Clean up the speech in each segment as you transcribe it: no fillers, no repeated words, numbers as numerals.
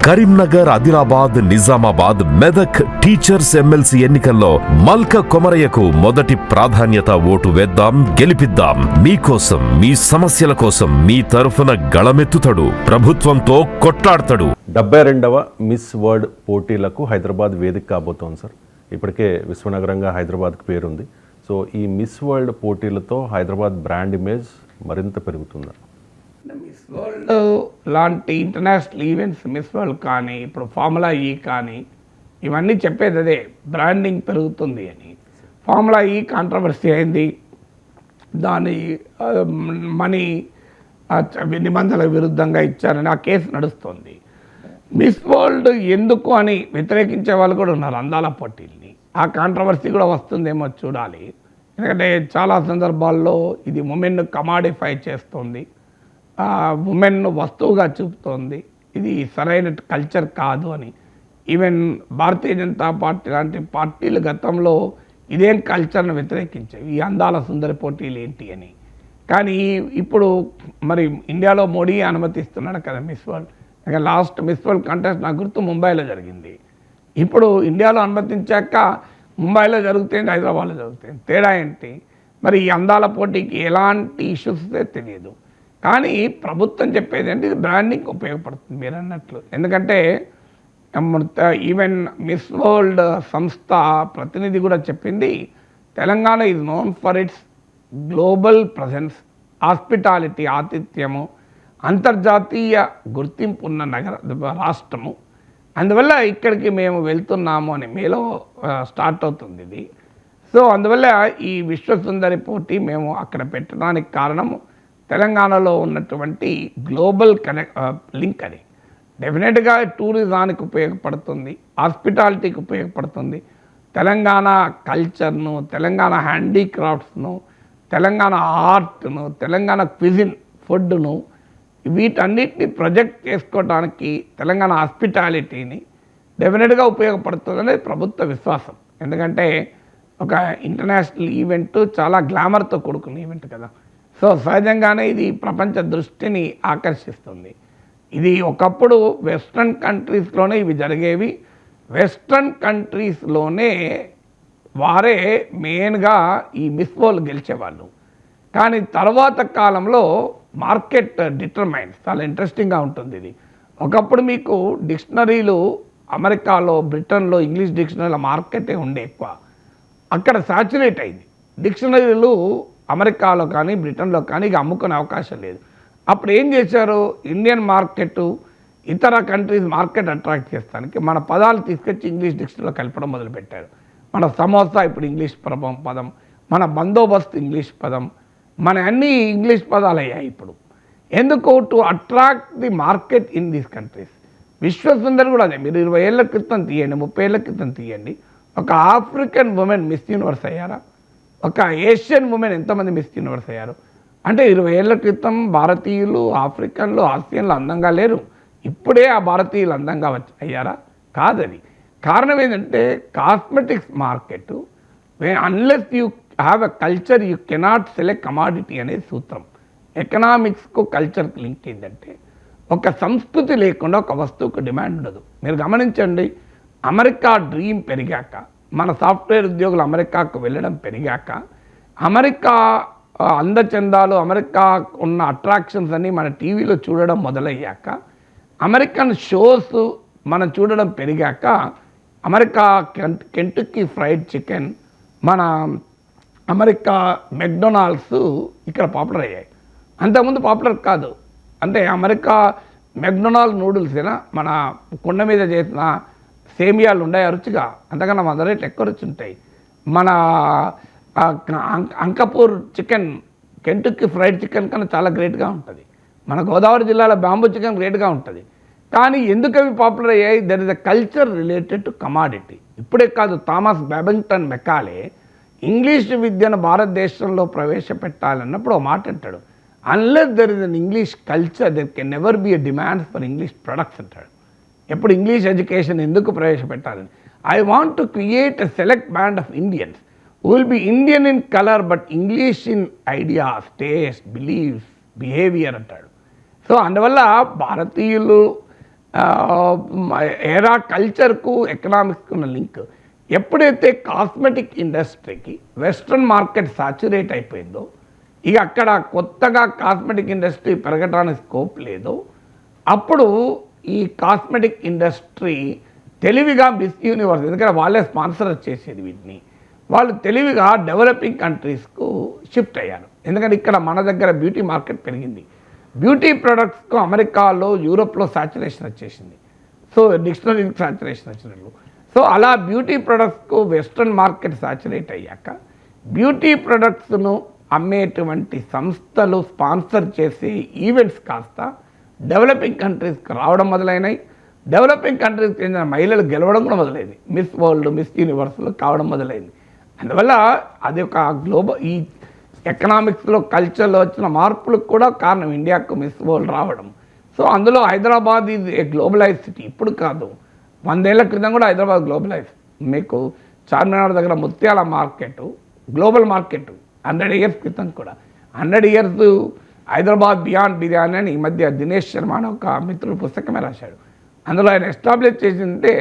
Karimnagar, Adilabad, Nizamabad, Medak teachers MLC ఎన్నికల్లో మల్క కొమరయ్యకు మొదటి ప్రాధాన్యత. ఓటు వేద్దాం, గెలిపిద్దాం. మీకోసం, మీ సమస్యల కోసం మీ తరఫున గళమెత్తుతాడు, ప్రభుత్వంతో కొట్లాడతాడు. 72వ మిస్ వరల్డ్ పోటీలకు హైదరాబాద్ వేదిక కాబోతోంది సార్. ఇప్పటికే విశ్వనగరంగా హైదరాబాద్కు పేరుంది. సో ఈ మిస్ వరల్డ్ పోటీలతో హైదరాబాద్ బ్రాండ్ ఇమేజ్ మరింత పెరుగుతుందా? మిస్ వరల్డ్ లాంటి ఇంటర్నేషనల్ ఈవెంట్స్, మిస్ వరల్డ్ కానీ, ఇప్పుడు ఫార్ములా ఈ కానీ, ఇవన్నీ చెప్పేది అదే, బ్రాండింగ్ పెరుగుతుంది అని. ఫార్ములా ఈ కాంట్రవర్సీ అయింది, దాని మనీ నిబంధనల విరుద్ధంగా ఇచ్చారని ఆ కేసు నడుస్తుంది. మిస్ వరల్డ్ ఎందుకు అని వ్యతిరేకించే వాళ్ళు కూడా ఉన్నారు, అందాల పోటీల్ని. ఆ కాంట్రవర్సీ కూడా వస్తుందేమో చూడాలి. ఎందుకంటే చాలా సందర్భాల్లో ఇది ఉమెన్ను కమాడిఫై చేస్తుంది, ఉమెన్ను వస్తువుగా చూపుతోంది, ఇది సరైన కల్చర్ కాదు అని. ఈవెన్ భారతీయ జనతా పార్టీ లాంటి పార్టీలు గతంలో ఇదేం కల్చర్ను వ్యతిరేకించాయి, ఈ అందాల సుందరి పోటీలు ఏంటి అని. కానీ ఇప్పుడు మరి ఇండియాలో మోడీ అనుమతిస్తున్నాడు కదా miss world. Last miss world contest నాకు గుర్తు ముంబైలో జరిగింది. ఇప్పుడు ఇండియాలో అనుమతించాక ముంబైలో జరుగుతుంది, హైదరాబాద్లో జరుగుతుంది. తేడా ఏంటి? మరి ఈ అందాల పోటీకి ఎలాంటి ఇష్యూస్ తెలియదు. కానీ ప్రభుత్వం చెప్పేది ఏంటి, ఇది బ్రాండింగ్ ఉపయోగపడుతుంది మీరు అన్నట్లు. ఎందుకంటే ఈవెన్ మిస్ వరల్డ్ సంస్థ ప్రతినిధి కూడా చెప్పింది, Telangana is known for its global presence, hospitality, ఆతిథ్యము, అంతర్జాతీయ గుర్తింపు ఉన్న రాష్ట్రము. అందువల్ల ఇక్కడికి మేము వెళ్తున్నాము అని మేలో స్టార్ట్ అవుతుంది ఇది. సో అందువల్ల ఈ విశ్వసుందరి పోటీ మేము అక్కడ పెట్టడానికి కారణము తెలంగాణలో ఉన్నటువంటి గ్లోబల్ లింక్ అని. డెఫినెట్గా టూరిజానికి ఉపయోగపడుతుంది, హాస్పిటాలిటీకి ఉపయోగపడుతుంది, తెలంగాణ కల్చర్ను, తెలంగాణ హ్యాండీక్రాఫ్ట్స్ను, తెలంగాణ ఆర్ట్ను, తెలంగాణ క్విజిన్ ఫుడ్ను, వీటన్నిటిని ప్రొజెక్ట్ చేసుకోవడానికి తెలంగాణ హాస్పిటాలిటీని డెఫినెట్గా ఉపయోగపడుతుంది అనేది ప్రభుత్వ విశ్వాసం. ఎందుకంటే ఒక ఇంటర్నేషనల్ ఈవెంట్ చాలా గ్లామర్తో కూడుకున్న ఈవెంట్ కదా. సో సహజంగానే ఇది ప్రపంచ దృష్టిని ఆకర్షిస్తుంది. ఇది ఒకప్పుడు వెస్ట్రన్ కంట్రీస్లోనే ఇవి జరిగేవి, వెస్ట్రన్ కంట్రీస్లోనే వారే మెయిన్గా ఈ మిస్ వరల్డ్ గెలిచేవాళ్ళు. కానీ తర్వాత కాలంలో మార్కెట్ డిటర్మైన్స్, చాలా ఇంట్రెస్టింగ్గా ఉంటుంది ఇది. ఒకప్పుడు మీకు డిక్షనరీలు అమెరికాలో, బ్రిటన్లో ఇంగ్లీష్ డిక్షనరీల మార్కెటే ఉండే ఎక్కువ, అక్కడ సాచురేట్ అయింది. డిక్షనరీలు అమెరికాలో కానీ బ్రిటన్లో కానీ ఇక అమ్ముకునే అవకాశం లేదు. అప్పుడు ఏం చేశారు, ఇండియన్ మార్కెట్, ఇతర కంట్రీస్ మార్కెట్ అట్రాక్ట్ చేస్తానికి మన పదాలు తీసుకొచ్చి ఇంగ్లీష్ డిక్షనరీలో కలపడం మొదలుపెట్టారు. మన సమోసా ఇప్పుడు ఇంగ్లీష్ పదం, మన బందోబస్తు ఇంగ్లీష్ పదం, మన అన్ని ఇంగ్లీష్ పదాలు అయ్యాయి ఇప్పుడు. ఎందుకు? To attract the market in these countries. విశ్వసుందరి కూడా అదే. మీరు 20 ఏళ్ల క్రితం తీయండి, 30 ఏళ్ల క్రితం తీయండి, ఒక ఆఫ్రికన్ ఉమెన్ మిస్ యూనివర్స్ అయ్యారా? ఒక ఏషియన్ ఉమెన్ ఎంతమంది మిస్ యూనివర్స్ అయ్యారు? అంటే 20 ఏళ్ల క్రితం భారతీయులు ఆఫ్రికన్లు, ఆసియన్లు అందంగా లేరు, ఇప్పుడే ఆ భారతీయులు అందంగా అయ్యారా? కాదది. కారణం ఏంటంటే cosmetics market, unless you have a culture you cannot cell a commodity అనేది సూత్రం. ఎకనామిక్స్కు కల్చర్కి లింక్ ఏంటంటే ఒక సంస్కృతి లేకుండా ఒక వస్తువుకు డిమాండ్ ఉండదు. మీరు గమనించండి, అమెరికా డ్రీమ్ పెరిగాక, మన సాఫ్ట్వేర్ ఉద్యోగులు అమెరికాకు వెళ్ళడం పెరిగాక, అమెరికా అందచందాలు, అమెరికా ఉన్న అట్రాక్షన్స్ అన్నీ మన టీవీలో చూడడం మొదలయ్యాక, అమెరికన్ షోస్ మనం చూడడం పెరిగాక, అమెరికా కెంటుక్కీ ఫ్రైడ్ చికెన్, మన అమెరికా మెక్డొనాల్డ్స్ ఇక్కడ పాపులర్ అయ్యాయి. అంతకుముందు పాపులర్ కాదు. అంటే అమెరికా మెక్డొనాల్డ్ నూడిల్సేనా, మన కుండ మీద చేసిన సేమియాలు ఉన్నాయి రుచిగా, అంతకన్నా మన రేట్లు ఎక్కువ రుచి ఉంటాయి. మన అంకపూర్ చికెన్, కెంటుక్కీ ఫ్రైడ్ చికెన్ కన్నా చాలా గ్రేట్గా ఉంటుంది. మన గోదావరి జిల్లాలో బ్యాంబూ చికెన్ గ్రేట్గా ఉంటుంది. కానీ ఎందుకు అవి పాపులర్ అయ్యాయి? There is a culture related to commodity. ఇప్పుడే కాదు, థామస్ బ్యాబింగ్టన్ మెకాలే ఇంగ్లీష్ విద్యను భారతదేశంలో ప్రవేశపెట్టాలన్నప్పుడు ఒక మాట అంటాడు, unless there is an English culture there can never be a demand for English products అంటాడు. ఎప్పుడు ఇంగ్లీష్ ఎడ్యుకేషన్ ఎందుకు ప్రవేశపెట్టాలని, I want to create a select band of Indians who will be Indian in color but English in ideas, taste, beliefs, behaviour అంటాడు. So అందువల్ల భారతీయులు ఎరా కల్చర్కు ఎకనామిక్స్కు ఉన్న link ఎప్పుడైతే కాస్మెటిక్ ఇండస్ట్రీకి వెస్ట్రన్ మార్కెట్ సాచురేట్ అయిపోయిందో, ఇక అక్కడ కొత్తగా కాస్మెటిక్ ఇండస్ట్రీ పెరగడానికి స్కోప్ లేదో, అప్పుడు ఈ కాస్మెటిక్ ఇండస్ట్రీ తెలివిగా మిస్ యూనివర్స్, ఎందుకంటే వాళ్ళే స్పాన్సర్ చేసేది వీటిని, వాళ్ళు తెలివిగా డెవలపింగ్ కంట్రీస్కు షిఫ్ట్ అయ్యారు. ఎందుకంటే ఇక్కడ మన దగ్గర బ్యూటీ మార్కెట్ పెరిగింది. బ్యూటీ ప్రొడక్ట్స్కు అమెరికాలో, యూరోప్లో సాచురేషన్ వచ్చేసింది. సో డిక్షనరీకి సాచురేషన్ వచ్చినట్లు. సో అలా బ్యూటీ ప్రొడక్ట్స్కు వెస్ట్రన్ మార్కెట్ సాచురేట్ అయ్యాక బ్యూటీ ప్రొడక్ట్స్ను అమ్మేటువంటి సంస్థలు స్పాన్సర్ చేసే ఈవెంట్స్ కాస్త డెవలపింగ్ కంట్రీస్కి రావడం మొదలైనాయి. డెవలపింగ్ కంట్రీస్కి చెందిన మహిళలు గెలవడం కూడా మొదలైంది. మిస్ వరల్డ్, మిస్ యూనివర్స్లో కావడం మొదలైంది. అందువల్ల అది ఒక ఈ ఎకనామిక్స్లో, కల్చర్లో వచ్చిన మార్పులకు కూడా కారణం ఇండియాకు మిస్ వరల్డ్ రావడం. సో అందులో హైదరాబాద్ ఇది ఏ గ్లోబలైజ్ సిటీ. ఇప్పుడు కాదు, 100 ఏళ్ల క్రితం కూడా హైదరాబాద్ గ్లోబలైజ్. మీకు చార్మినార్ దగ్గర ముత్యాల మార్కెట్ గ్లోబల్ మార్కెట్ 100 ఇయర్స్ క్రితం కూడా. 100 ఇయర్స్ హైదరాబాద్ బియాండ్ బిర్యానీ అని ఈ మధ్య దినేష్ శర్మ అని ఒక మిత్రుడు పుస్తకమే రాశాడు. అందులో ఆయన ఎస్టాబ్లిష్ చేసిందంటే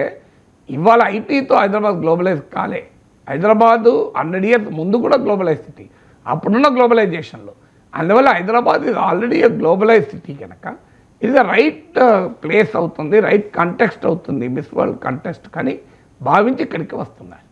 ఇవాళ ఐటీతో హైదరాబాద్ గ్లోబలైజ్ కాలే. హైదరాబాదు 100 ఇయర్స్ ముందు కూడా గ్లోబలైజ్ సిటీ, అప్పుడున్న గ్లోబలైజేషన్లో. అందువల్ల హైదరాబాద్ ఇది ఆల్రెడీ గ్లోబలైజ్ సిటీ కనుక ఇది రైట్ ప్లేస్ అవుతుంది, రైట్ కంటెక్స్ట్ అవుతుంది మిస్ వరల్డ్ కంటెస్ట్ కానీ భావించి ఇక్కడికి వస్తున్నారు.